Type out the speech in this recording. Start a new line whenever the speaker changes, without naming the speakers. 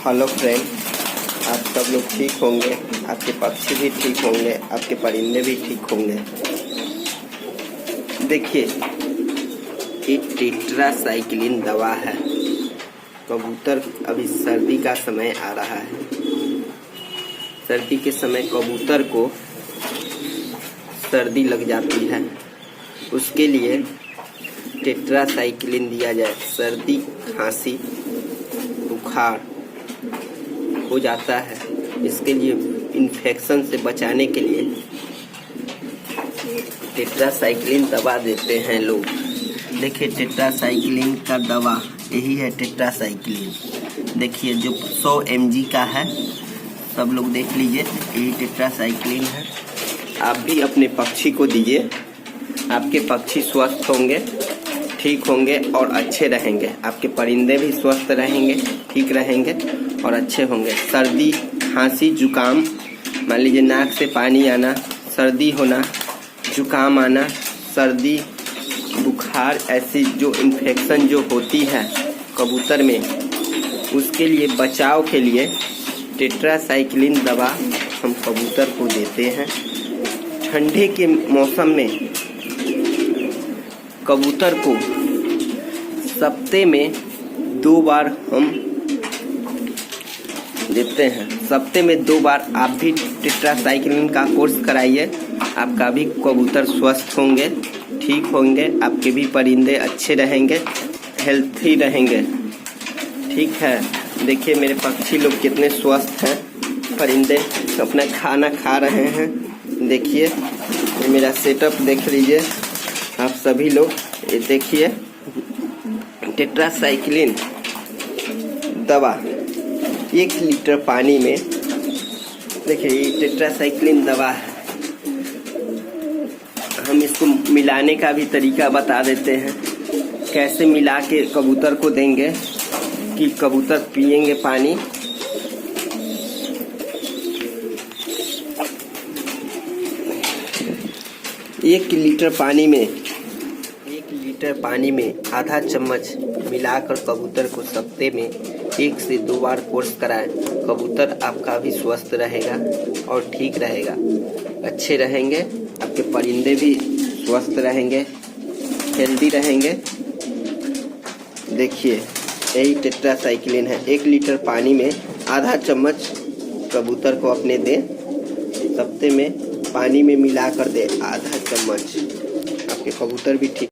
Hello friend, आप सब लोग ठीक होंगे, आपके पक्षी भी ठीक होंगे, आपके परिंदे भी ठीक होंगे। देखिए, ये टेट्रासाइक्लिन दवा है। कबूतर, अभी सर्दी का समय आ रहा है। सर्दी के समय कबूतर को सर्दी लग जाती है, उसके लिए टेट्रासाइक्लिन दिया जाए। सर्दी, खांसी, बुखार हो जाता है, इसके लिए इन्फेक्शन से बचाने के लिए टेट्रासाइक्लिन दवा देते हैं लोग। देखिए, टेट्रासाइक्लिन का दवा यही है। टेट्रासाइक्लिन देखिए, जो 100 mg का है, सब लोग देख लीजिए, यही टेट्रासाइक्लिन है। आप भी अपने पक्षी को दीजिए, आपके पक्षी स्वस्थ होंगे, ठीक होंगे और अच्छे रहेंगे। आपके परिंदे भी स्वस्थ रहेंगे, ठीक रहेंगे और अच्छे होंगे। सर्दी, खांसी, जुकाम, मान लीजिए नाक से पानी आना, सर्दी होना, जुकाम आना, सर्दी, बुखार, ऐसी जो इन्फेक्शन जो होती है कबूतर में, उसके लिए बचाव के लिए टेट्रासाइक्लिन दवा हम कबूतर को देते हैं। ठंडे के मौसम में कबूतर को सप्ते में 2 बार हम देते हैं। सप्ते में 2 बार आप भी टेट्रासाइक्लिन का कोर्स कराइए। आपका भी कबूतर स्वस्थ होंगे, ठीक होंगे, आपके भी परिंदे अच्छे रहेंगे, हेल्थी रहेंगे। ठीक है, देखिए मेरे पक्षी लोग कितने स्वस्थ हैं। परिंदे अपना खाना खा रहे हैं। देखिए, मेरा सेटअप देख लीजिए आप सभी लोग। ये देखिए, टेट्रासाइक्लिन दवा 1 लीटर पानी में, देखिए ये टेट्रासाइक्लिन दवा है। हम इसको मिलाने का भी तरीका बता देते हैं, कैसे मिला के कबूतर को देंगे कि कबूतर पिएंगे पानी। एक लीटर पानी में आधा चम्मच मिलाकर कबूतर को सप्ते में 1 से 2 बार कोर्स कराएं। कबूतर आपका भी स्वस्थ रहेगा और ठीक रहेगा, अच्छे रहेंगे। आपके परिंदे भी स्वस्थ रहेंगे, हेल्दी रहेंगे। देखिए, यही टेट्रासाइक्लिन है। 1 लीटर पानी में आधा चम्मच कबूतर को अपने दें, सप्ते में पानी में मिला कर दे आधा चम्मच। आपके कबूतर भी ठीक